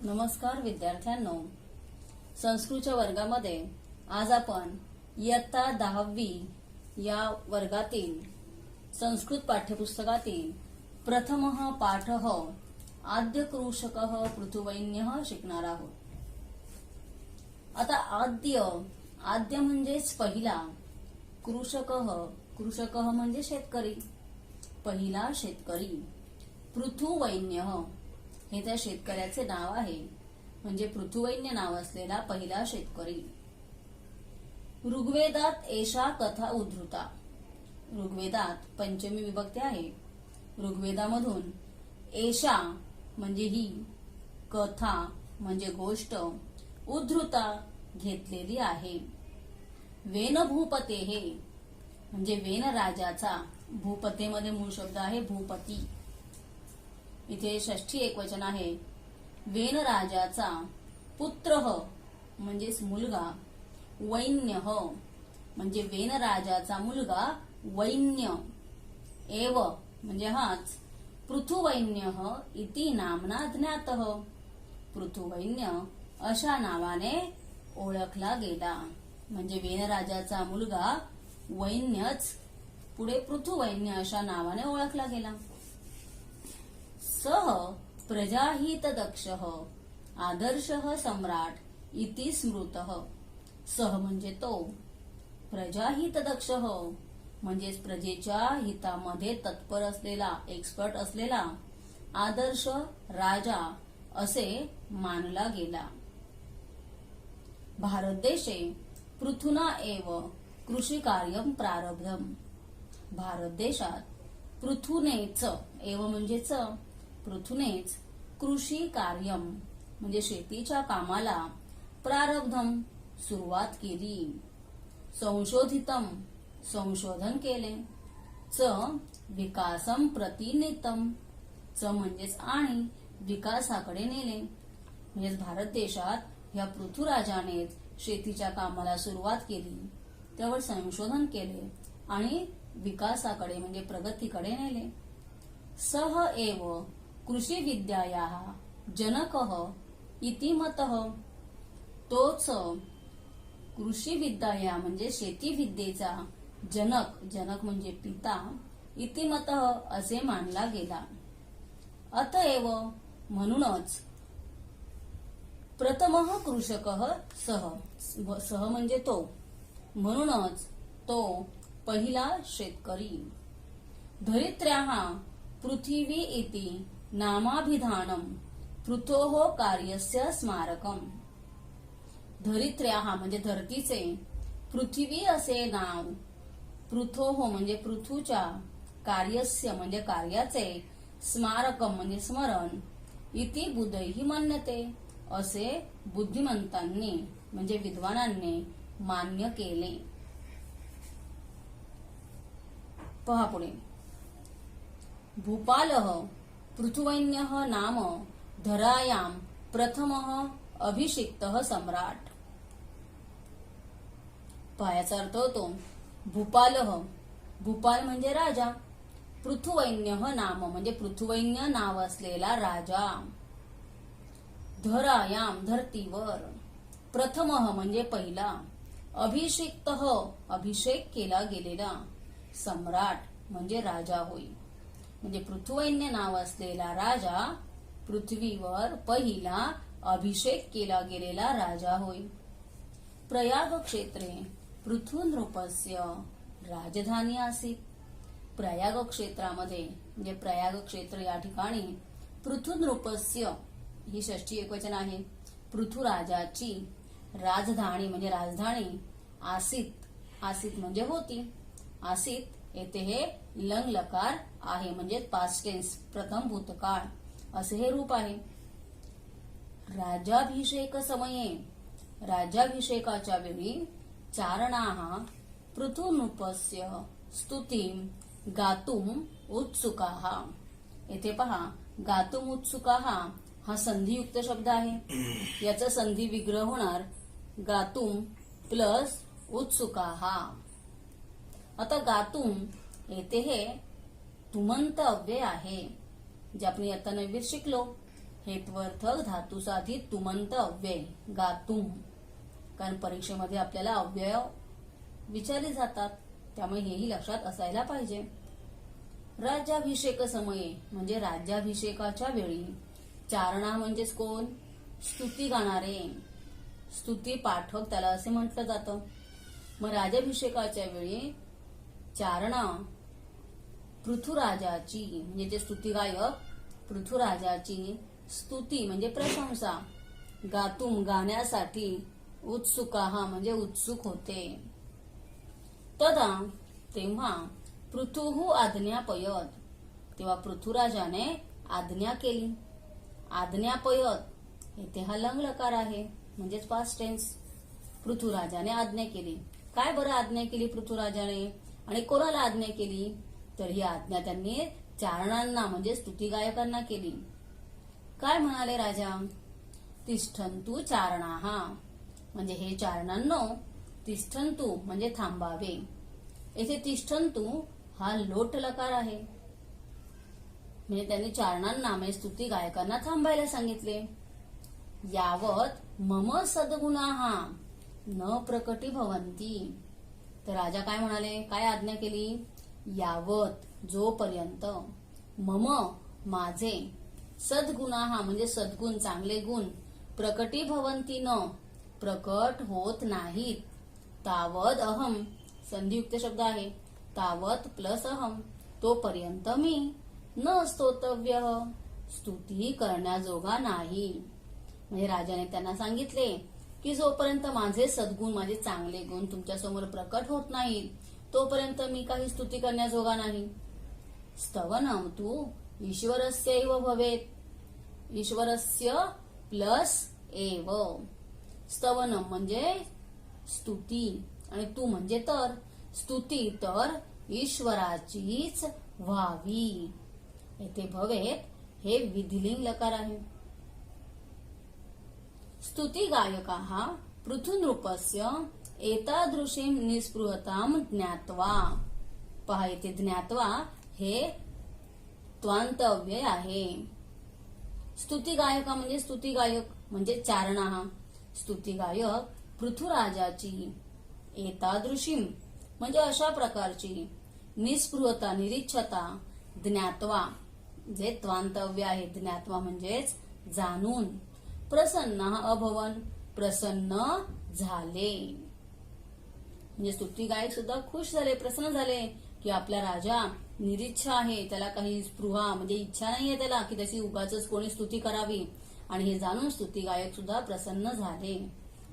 नमस्कार विद्यार्थ्यांनो, संस्कृतच्या वर्गामध्ये आज आपण इयत्ता 10वी या वर्गातील संस्कृत पाठ्यपुस्तकातील प्रथमः पाठः आद्य कृषकः पृथुवैन्यः शिकणार आहोत. आता आद्य म्हणजेच पहिला, कृषकः म्हणजे शेतकरी, पहिला शेतकरी. पृथुवैन्यः हे त्या शेतकऱ्याचे नाव आहे, म्हणजे पृथुवैन्य नाव असलेला पहिला शेतकरी. ऋग्वेदात एषा कथा उद्धृता. ऋग्वेदात पंचमी विभक्ती आहे. ऋग्वेदामधून एषा म्हणजे ही, कथा म्हणजे गोष्ट, उद्धृता घेतलेली आहे. वेन भूपते हे म्हणजे वेन राजाचा, भूपतेमध्ये मूळ शब्द आहे भूपती. इथे षष्ठी एकवचन आहे. वेन राजाचा पुत्र म्हणजेच मुलगा, वैन्य म्हणजे वेन राजाचा मुलगा वैन्य, एव म्हणजे हाच पृथुवैन्य इति नामना ज्ञातः. पृथुवैन्य अशा नावाने ओळखला गेला. म्हणजे वेन राजाचा मुलगा वैन्यच पुढे पृथुवैन्य अशा नावाने ओळखला गेला. सह प्रजाहित दक्षः आदर्शः सम्राट इति स्मृतः. सह म्हणजे तो, प्रजाहित दक्षः म्हणजेच प्रजेच्या हितामध्ये तत्पर असलेला, एक्सपर्ट असलेला आदर्श राजा असे मानला गेला. भारत देशे पृथुना एव कृषी कार्यम प्रारब्धम. भारत देशात पृथुनेच, एव म्हणजेच पृथुनेच, कृषी कार्यम म्हणजे शेतीच्या कामाला, प्रारब्धम सुरुवात केली. संशोधितम संशोधन केले. च विकासम प्रतिनीतम, च म्हणजेच आणि, विकासाकडे नेले. म्हणजेच भारत देशात या पृथुराजानेच शेतीच्या कामाला सुरुवात केली, त्यावर संशोधन केले आणि विकासाकडे म्हणजे प्रगतीकडे नेले. सह एव कृषी विद्यायाः जनकः इति मतः. तोच कृषी विद्या म्हणजे शेती विद्येचा जनक, जनक म्हणजे पिता, इति मतः असे मानला गेला. अतएव म्हणूनच प्रथमः कृषकः सह, सह म्हणजे तो, म्हणूनच तो पहिला शेतकरी. धरित्र्याः पृथिवी इति नामाभिधानम पृथोः कार्यस्य स्मारकम. धरित्र्याः म्हणजे धरतीचे, पृथ्वी असे नाव, पृथोः म्हणजे पृथूच्या, कार्यस्य म्हणजे कार्याचे, स्मारकम म्हणजे स्मरण, इति बुधैः मन्यते असे बुद्धिमंतांनी म्हणजे विद्वानांनी मान्य केले. पहा पुढे. भूपालः पृथुवैन्यः नाम धरायां प्रथमः अभिषिक्तः सम्राट. पायाचा अर्थ होतो भूपालः, भूपाल म्हणजे राजा, पृथुवैन्यः नाम म्हणजे पृथुवैन्य नाव असलेला राजा. धरायाम धरतीवर, प्रथमः म्हणजे पहिला, अभिषिक्तः अभिषेक केला गेलेला, सम्राट म्हणजे राजा होय. म्हणजे पृथुवैन्य नाव असलेला राजा पृथ्वीवर पहिला अभिषेक केला गेलेला राजा होय. प्रयाग क्षेत्रे पृथुनृपस्य राजधानी आसीत. प्रयाग क्षेत्रामध्ये म्हणजे प्रयाग क्षेत्र या ठिकाणी पृथुनृपस्य ही षष्ठी एकवचन आहे. पृथुराजाची राजधानी म्हणजे राजधानी आसीत, आसीत म्हणजे होती. आसीत येथे हे लंग लकार आहे, म्हणजे पास्ट टेन्स, प्रथम भूतकाळ असे हे रूप आहे. राज्याभिषेक समये, राज्याभिषेकाच्या वेळी चारणाः पृथुनृपस्य स्तुतिं गातुम उत्सुकाः. येथे पहा, गातुम उत्सुकाः हा संधियुक्त शब्द आहे. याचा संधी विग्रह होणार गातुम प्लस उत्सुकाः. आता गातुम येथे हे तुमंत अव्यय आहे, जे आपण इयत्ता 9वीत शिकलो. हेत्वर्थक धातुसाधित तुमंत अव्यय गातुम. कारण परीक्षेमध्ये आपल्याला अव्यय विचारले जातात, त्यामुळे हेही लक्षात असायला पाहिजे. राज्याभिषेक समये म्हणजे राज्याभिषेकाच्या वेळी. चारणा म्हणजेच कोण? स्तुती गाणारे, स्तुती पाठक त्याला असे म्हटलं जातं. मग राज्याभिषेकाच्या वेळी चारणा पृथुराजाची म्हणजे जे स्तुती गायक पृथुराजाची स्तुती म्हणजे प्रशंसा गातुम गाण्यासाठी उत्सुकाहा म्हणजे उत्सुक होते. तदा तेव्हा पृथुः आज्ञापयत तेव्हा पृथुराजाने आज्ञा केली. आज्ञापयत येथे हा लंग लकार आहे म्हणजेच पास्ट टेन्स. पृथुराजाने आज्ञा केली. काय बरं आज्ञा केली पृथुराजाने आणि कोणाला आज्ञा केली? तर ही आज्ञा त्यांनी चारणांना म्हणजे स्तुती गायकांना केली. काय म्हणाले राजा? तिष्ठन्तु चारणाः म्हणजे हे चारणांनो तिष्ठन्तु म्हणजे थांबावे. येथे तिष्ठन्तु हा लोट लकार आहे म्हणजे त्यांनी चारणांना म्हणजे स्तुती गायकांना थांबायला सांगितले. यावत मम सद्गुणाः न प्रकटी भवन्ति. तर राजा काय म्हणाले? काय आज्ञा केली? यावत जोपर्यंत मम माझे सद्गुणाः म्हणजे सद्गुण चांगले गुण प्रकटी भवन्ति न प्रकट होत नाहीत. तावद अहम संधियुक्त शब्द आहे. तावत प्लस अहम तोपर्यंत मी न स्तोतव्य स्तुती करण्याजोगा नाही. म्हणजे राजाने त्यांना सांगितले की जोपर्यंत माझे सद्गुण माझे चांगले गुण तुमच्या समोर प्रकट होत नाहीत तोपर्यंत मी काही स्तुती करण्याजोगा नाही. स्तवनम तू ईश्वरस्यैव भवेत. ईश्वरस्य प्लस एव. स्तवनम म्हणजे स्तुती आणि तू म्हणजे तर. स्तुती तर ईश्वराचीच व्हावी. येथे भवेत हे विधिलिंग लकार आहे. स्तुती गायकाः पृथुनृपस्य एतादृशीं निस्पृहतां ज्ञात्वा. पहा येथे ज्ञात्वा हे त्वांतव्यय आहे. स्तुती गायका म्हणजे स्तुती गायक म्हणजे चारणा. स्तुती गायक पृथुराजाची एतादृशी म्हणजे अशा प्रकारची निस्पृहता निरीच्छता ज्ञात्वा जे त्वांतव्य आहे. ज्ञात्वा म्हणजेच जाणून. प्रसन्न अभवन प्रसन्न झाले म्हणजे स्तुती गायक सुद्धा खुश झाले प्रसन्न झाले की आपला राजा निरीच्छ आहे. त्याला काही स्पृहा म्हणजे इच्छा नाहीये त्याला की त्याची उगाचच कोणी स्तुती करावी आणि हे जाणून स्तुती गायक सुद्धा प्रसन्न झाले.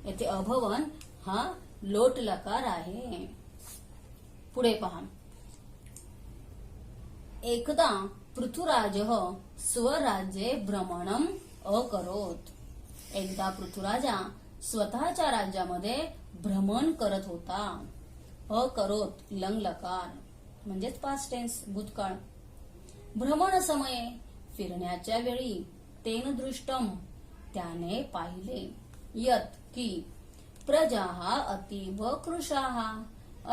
येथे अभवन हा लोट लकार आहे. पुढे पहा. एकदा पृथुराजः स्वराज्ये भ्रमणम अकरोत. एकदा पृथुराजा स्वतःच्या राज्यामध्ये भ्रमण करत होता. अकरोत लंग लकार म्हणजेच पास्ट टेन्स भूतकाळ. भ्रमण समये फिरण्याच्या वेळी तेन दृष्टम त्याने पाहिले. यत की प्रजाः अतीव कृशाः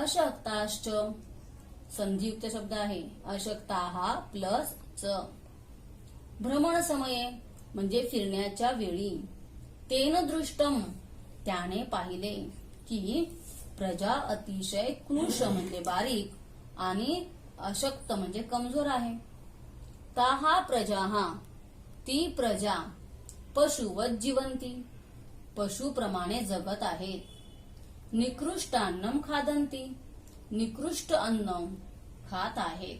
अशक्ताश्च. संधियुक्त शब्द आहे. अशक्ताः प्लस च. भ्रमण समये म्हणजे फिरण्याच्या वेळी. तेन दृष्टम त्याने पाहिले की प्रजा अतिशय कृश म्हणजे बारीक आणि अशक्त म्हणजे कमजोर आहे. ताहा प्रजाः ती प्रजा पशुवत जीवंती पशुप्रमाणे जगत आहेत. निकृष्टान्नम खादंती निकृष्ट अन्न खात आहेत.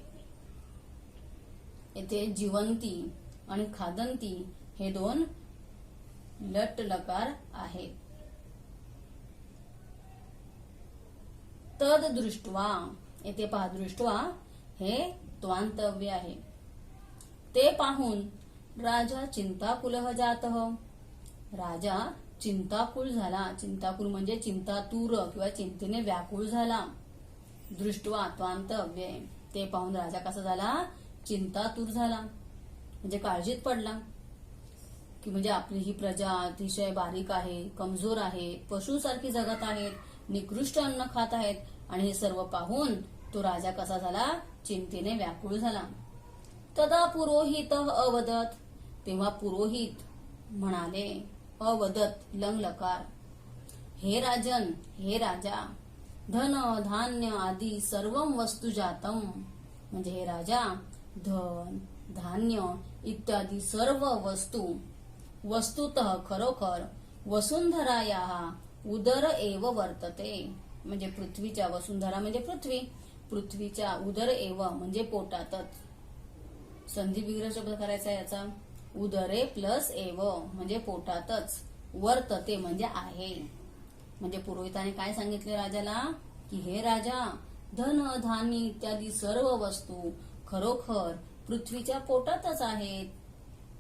येथे जीवंती आणि खादंती हे दोन लट लकार आहेत. तद दृष्ट्वा येथे पहा दृष्ट्वा हे त्वांतव्य आहे. ते पाहून राजा चिंताकुलः जातः राजा चिंताकुल झाला. चिंताकुल म्हणजे चिंतातूर किंवा चिंतेने व्याकुळ झाला. दृष्ट्वा त्वांतव्य ते पाहून राजा कसा झाला? चिंतातूर झाला म्हणजे काळजीत पडला की म्हणजे आपली ही प्रजा अतिशय बारीक आहे कमजोर आहे पशुसारखी जगत आहेत निकृष्ट अन्न खात आहेत आणि हे सर्व पाहून तो राजा कसा झाला? चिंतेने व्याकुळ झाला. तदा पुरोहित अवदत तेव्हा पुरोहित म्हणाले, अवदत लंग लकार, हे राजन, हे राजा, धन धान्य आदी सर्व वस्तू जातम, म्हणजे हे राजा, धन धान्य इत्यादी सर्व वस्तू वस्तुतः खरोखर वसुंधराया उदर एव वर्तते, म्हणजे पृथ्वीच्या, वसुंधरा म्हणजे पृथ्वीच्या उदर एव म्हणजे पोटातच. संधी विग्रह शब्द करायचा याचा, उदरे प्लस एव म्हणजे पोटातच, वर्तते म्हणजे आहे. म्हणजे पुरोहिताने काय सांगितले राजाला, की हे राजा, धन धान्य इत्यादी सर्व वस्तू खरोखर पृथ्वीच्या पोटातच आहेत.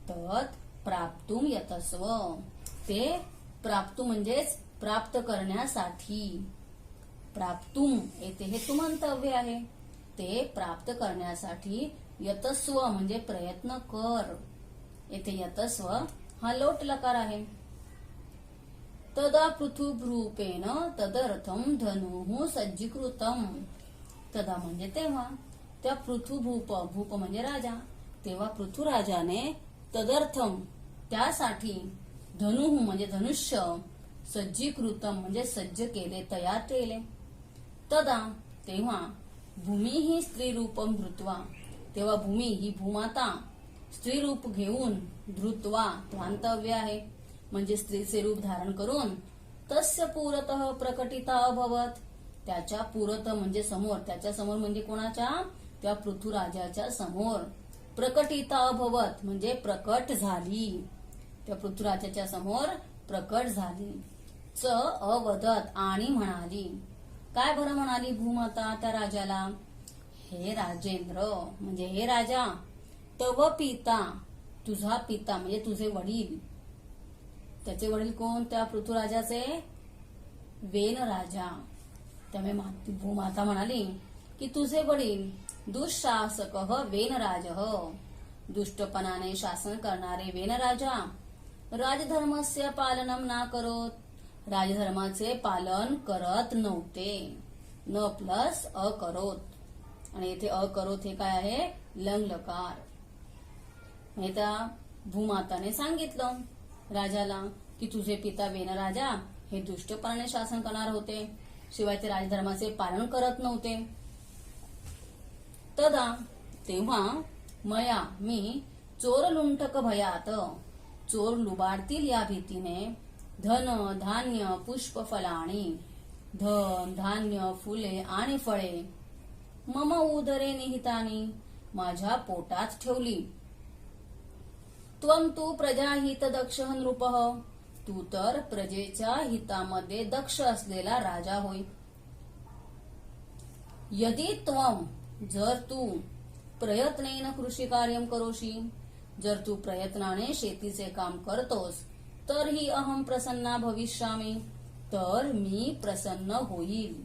तत् प्राप्तुम यतस्व, ते प्राप्तू म्हणजेच प्राप्त करण्यासाठी. प्राप्तुम येथे हे तुमंतव्य आहे, ते प्राप्त करण्यासाठी यतस्व म्हणजे प्रयत्न कर. येथे यतस्व हा लोट लकार आहे. तदा पृथुभ्रूपेण तदर्थम धनुः सज्जीकृतम, तदा म्हणजे तेव्हा, त्या पृथुभूप, भूप म्हणजे राजा, तेव्हा पृथुराजाने तदर्थम त्यासाठी धनुः म्हणजे धनुष्य, सज्जीकृतम म्हणजे सज्ज केले, तयार केले. तदा तेव्हा भूमी ही स्त्री रूपम धृत्वा, तेव्हा भूमी ही भूमाता स्त्री रूप घेऊन, धृत्वा ध्वांतव्य आहे म्हणजे स्त्रीचे रूप धारण करून, तस्य पुरतः प्रकटिता अभवत, त्याच्या पुरत म्हणजे समोर, त्याच्या समोर म्हणजे कोणाच्या, त्या पृथुराजाच्या समोर. प्रकटिता अभवत म्हणजे प्रकट झाली, त्या पृथुराजाच्या समोर प्रकट झाली. च अवदत आणि म्हणाली, काय बरं म्हणाली भूमाता त्या राजाला, हे राजेंद्र म्हणजे हे राजा, तव पिता तुझा पिता म्हणजे तुझे वडील, त्याचे वडील कोण, त्या पृथुराजाचे वेन राजा. त्यामुळे भूमाता म्हणाली की तुझे वडील दुःशासक वेनराज, दुष्टपणाने शासन करणारे वेनराजा, राजधर्मस्य पालनम ना करोत, राजधर्माचे पालन करत नव्हते. न प्लस अकरोत, आणि इथे अकरोत हे काय आहे, लंग लकार. म्हणजे त्या भूमाताने सांगितलं राजाला की तुझे पिता वेनराजा हे दुष्टपणाने शासन करणार होते, शिवाय ते राजधर्माचे पालन करत नव्हते. तदा तेव्हा मया मी चोर लुंठक भयात, चोर लुबाडतील या भीतीने, धन धान्य पुष्प फलाणी, धन धान्य फुले आणि फळे, मम उदरे निहितानी माझ्या पोटात ठेवली. त्वं तु प्रजाहित दक्ष नृपः, तू तर प्रजेच्या हितामध्ये दक्ष असलेला राजा होय. यदि त्वं जर तू प्रयत्नेन कृषी कार्य करोशी, जर तू प्रयत्नाने शेतीचे काम करतोस, तर ही अहम प्रसन्ना भविष्यामी, तर मी प्रसन्न होईल.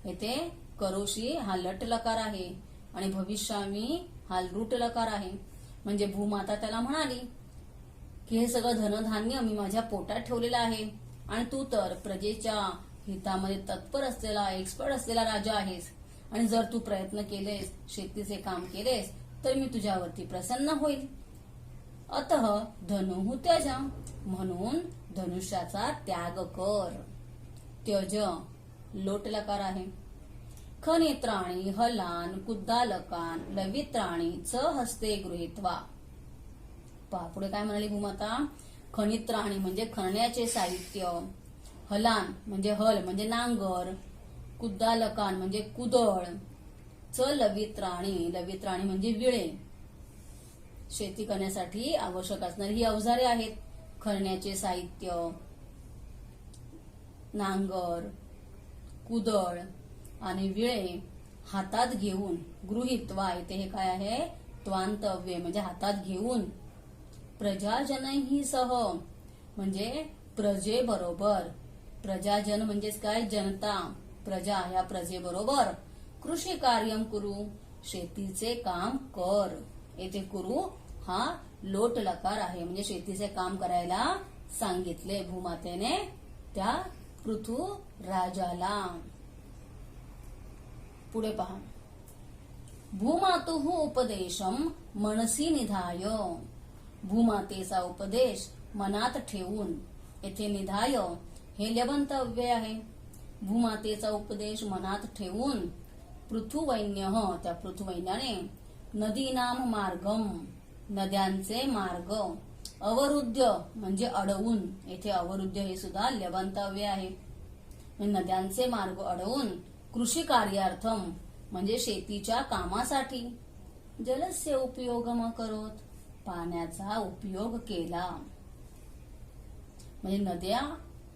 येथे करोशी हा लट लकार आहे आणि भविष्यामी हा लृट लकार आहे. म्हणजे भूमाता त्याला म्हणाली की हे सगळं धनधान्य मी माझ्या पोटात ठेवलेलं आहे आणि तू तर प्रजेच्या हितामध्ये तत्पर असलेला, एक्सपर्ट असलेला राजा आहेस, आणि जर तू प्रयत्न केलेस, शेतीचे काम केलेस, तर मी तुझ्यावरती प्रसन्न होईल. अतः धनुः त्यज, म्हणून धनुष्याचा त्याग कर. त्यज लोट लकार आहे. खनेत्राणी हलान कुद्दालकान लवित्राणी च हस्ते गृहीत्वा, पुढे काय म्हणाली भूमाता, खनित्राणी म्हणजे खणण्याचे साहित्य, हलान म्हणजे हल म्हणजे नांगर, कुद्दालकान म्हणजे कुदळ, च लवित्राणी, लवित्राणी म्हणजे विळे, शेती करण्यासाठी आवश्यक असणारी ही अवजारे आहेत. खणण्याचे साहित्य, नांगर, कुदळ आणि विळे हातात घेऊन, गृहीत्वा इथे हे काय आहे, त्वांतव्य म्हणजे हातात घेऊन, प्रजाजनही सह म्हणजे प्रजेबरोबर, प्रजाजन म्हणजेच काय, जनता, प्रजा या प्रजेबरोबर, कृषी कार्य कुरु शेतीचे काम कर. येथे कुरु हा लोट लकार आहे म्हणजे शेतीचे काम करायला सांगितले भूमातेने त्या पृथु राजाला. पुढे पहा, भूमातुः उपदेशम मनसी निधाय, भूमातेचा उपदेश मनात ठेवून. येथे निधाय हे ल्यबंत अव्यय आहे. भूमातेचा उपदेश मनात ठेवून पृथुवैन्य त्या पृथुवैन्याने नदीनाम मार्गम नद्यांचे मार्ग अवरुद्ध म्हणजे अडवून. येथे अवरुद्ध हे सुद्धा ल्यबंत अव्यय आहे. नद्यांचे मार्ग अडवून कृषी कार्यार्थम म्हणजे शेतीच्या कामासाठी जलस्य उपयोगम करोत पाण्याचा उपयोग केला. म्हणजे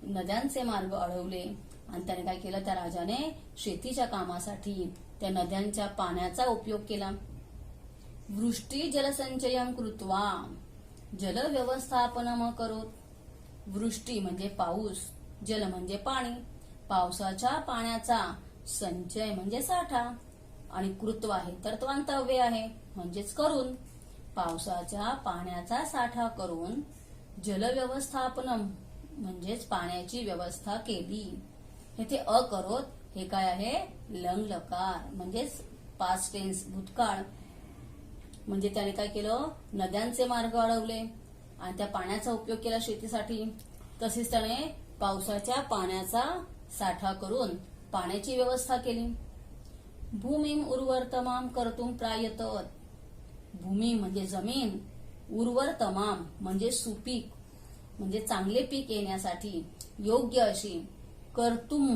नद्यांचे मार्ग अडवले आणि त्याने काय केलं, त्या राजाने शेतीच्या कामासाठी त्या नद्यांच्या पाण्याचा उपयोग केला. वृष्टी जलसंचयम कृत्वा जल व्यवस्थापनम करोत. वृष्टी म्हणजे पाऊस, जल म्हणजे पाणी, पावसाच्या पाण्याचा संचय म्हणजे साठा आणि कृत्वा हे तर्तवांत अव्यय आहे म्हणजेच करून. पावसाच्या पाण्याचा साठा करून जलव्यवस्थापनम म्हणजेच पाण्याची व्यवस्था केली. येथे अकरोत हे काय आहे, लंग लकार म्हणजेच पास्ट टेन्स भूतकाळ. म्हणजे त्याने काय केलं, नद्यांचे मार्ग अडवले आणि त्या पाण्याचा उपयोग केला शेतीसाठी. तसेच त्याने पावसाच्या पाण्याचा साठा करून पाण्याची व्यवस्था केली. भूमीम उर्वरतमाम कर्तुम प्रायतत. भूमी म्हणजे जमीन, उर्वरतमाम म्हणजे सुपीक म्हणजे चांगले पीक येण्यासाठी योग्य अशी कर्तुम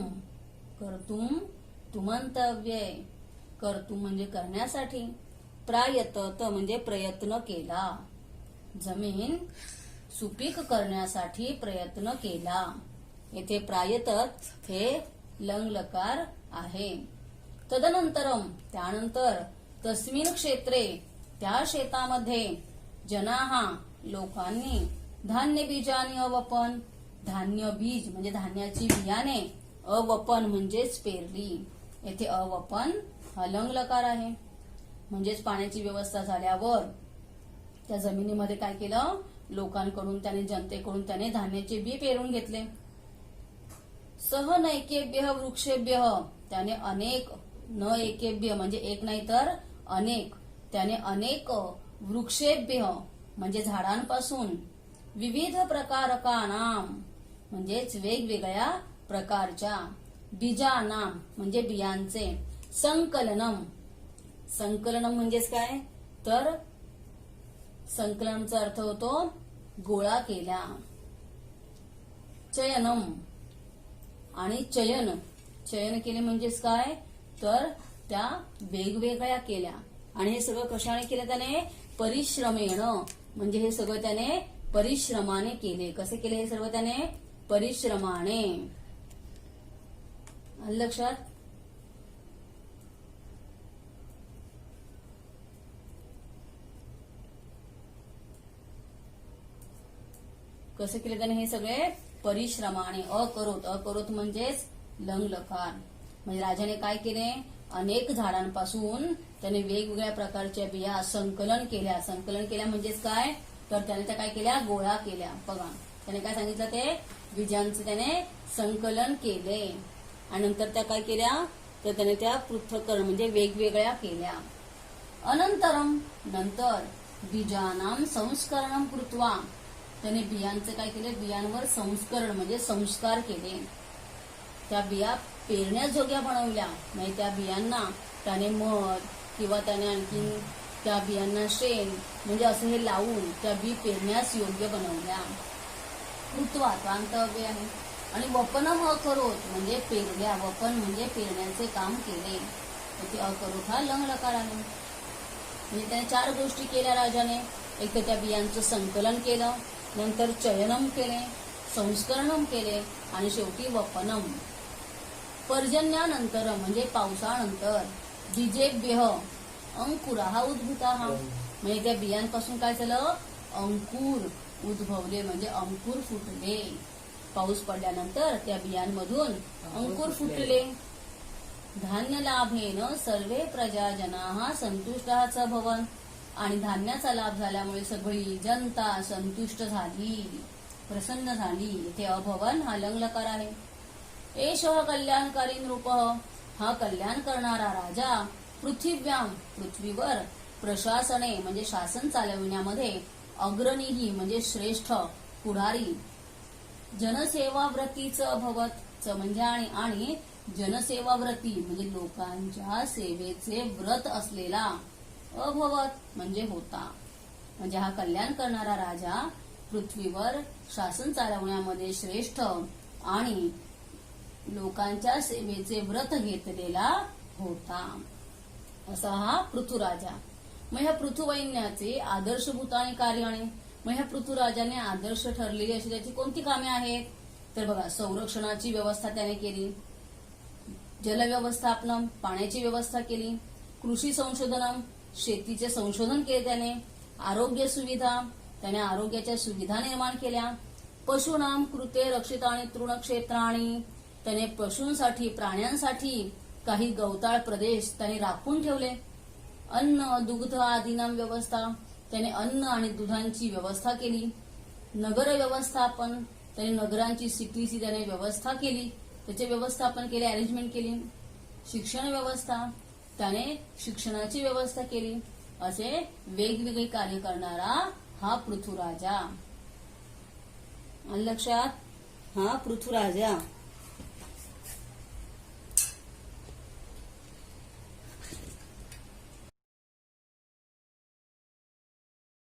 तुमंतव्यय कर्तुम म्हणजे करण्यासाठी, प्रायतत म्हणजे प्रयत्न केला. जमीन सुपीक करण्यासाठी प्रयत्न केला. येथे प्रायतत हे लंग लकार आहे. तदनंतरम त्यानंतर तस्मिन क्षेत्रे त्या शेतामध्ये जनाहा लोकांनी धान्य बीजानी अवपन धान्य बीज म्हणजे धान्याची बियाणे अवपन म्हणजेच पेरली. येथे अवपन हा लंग लकार आहे. म्हणजेच पाण्याची व्यवस्था झाल्यावर त्या जमिनीमध्ये काय केलं, लोकांकडून त्याने जनतेकडून त्याने धान्याचे बी पेरून घेतले. सह नैकेभ्य वृक्षेभ्य त्याने अनेक न एकेभ्य म्हणजे एक नाही तर अनेक त्याने अनेक वृक्षेभ्य म्हणजे झाडांपासून विविध प्रकारकानाम म्हणजेच वेगवेगळ्या प्रकारच्या बीजानाम म्हणजे बियांचे संकलनम म्हणजेच काय तर संकलनचा अर्थ होतो गोळा केल्या. चयनम आणि चयन केले म्हणजेच काय तर त्या वेगवेगळ्या केल्या. आणि हे सगळं कशाने केलं त्याने, परिश्रमेण म्हणजे हे सगळं त्याने परिश्रमाने केले. कसे केले हे सर्व त्याने, परिश्रमाने. आलं लक्षात. कसे केले त्याने हे सगळे, परिश्रमाने. अकरोत म्हणजेच लंग लकार. म्हणजे राजाने काय केले, अनेक झाडांपासून त्याने वेगवेगळ्या प्रकारच्या बिया संकलन केल्या म्हणजेच काय तर त्याने त्या काय केल्या, गोळा केल्या. बघा त्याने काय सांगितलं, ते बीजांचे त्याने संकलन केले आणि नंतर त्या काय केल्या तर त्याने त्या पृथक्करण म्हणजे वेगवेगळ्या केल्या. अनंतरम नंतर बीजानाम संस्करणम कृत्वा त्याने बियांचे काय केले, बियांवर संस्करण म्हणजे संस्कार केले. त्या बिया पेरण्याजोग्या बनवल्या. नाही त्या बियांना त्याने मध किंवा त्याने आणखी त्या बियांना शेण म्हणजे असं हे लावून त्या बी पेरण्यास योग्य बनवल्या. कृत्वा प्रांतव्य आहे. आणि वपनम अकरोत म्हणजे पेरल्या. वपन म्हणजे पेरण्याचे काम केले. ते अकरोत हा लंग लकार आहे. म्हणजे त्याने 4 गोष्टी केल्या राजाने. एक तर त्या बियांचं संकलन केलं, नंतर चयनम केले, संस्करणम केले आणि शेवटी वपनम. पर्जन्यानंतर म्हणजे पावसानंतर बीजेभ्य अंकुरा उद्भूता म्हणजे त्या बियांपासून काय झालं, अंकुर उद्भवले म्हणजे अंकुर फुटले. पाऊस पडल्यानंतर त्या बियांमधून अंकुर फुटले. धान्य लाभेन सर्वे प्रजाजनाः संतुष्टाः भवन आणि धान्याचा लाभ झाल्यामुळे सगळी जनता संतुष्ट झाली, प्रसन्न झाली. इथे अभवन हा लंग लकार आहे. एषः कल्याणकारी नृप हा कल्याण करणारा राजा पृथिव्याम पृथ्वीवर प्रशासने म्हणजे शासन चालविण्यामध्ये अग्रणीही म्हणजे श्रेष्ठ पुढारी, जनसेवाव्रतीचं अभवत म्हणजे आणि जनसेवाव्रती म्हणजे लोकांच्या सेवेचे व्रत असलेला, अभवत म्हणजे होता. म्हणजे हा कल्याण करणारा राजा पृथ्वीवर शासन चालवण्यामध्ये श्रेष्ठ आणि लोकांच्या सेवेचे व्रत घेतलेला होता, असा हा पृथुराजा. मग ह्या पृथुवैन्याचे आदर्शभूत आणि कार्याने, मग ह्या पृथुराजाने आदर्श ठरलेली अशी त्याची कोणती कामे आहेत? तर बघा, संरक्षणाची व्यवस्था त्याने केली, जलव्यवस्थापन पाण्याची व्यवस्था केली, कृषी संशोधन शेतीचे संशोधन केले त्याने, आरोग्य सुविधा त्याने आरोग्याच्या सुविधा निर्माण केल्या, पशूनाम कृते रक्षितानि तृणक्षेत्राणि त्याने पशूंसाठी प्राण्यांसाठी काही गवताळ प्रदेश त्याने राखून ठेवले, अन्न दुग्ध आदीनाम व्यवस्था त्याने अन्न आणि दुधांची व्यवस्था केली, नगर व्यवस्थापन त्याने नगरांची सिटीची त्याने व्यवस्था केली, त्याचे व्यवस्थापन केले, अरेंजमेंट केली, शिक्षण व्यवस्था त्याने शिक्षणाची व्यवस्था केली, असे वेगवेगळे कार्य करणारा हा पृथुराजा. लक्षात, हा पृथुराजा.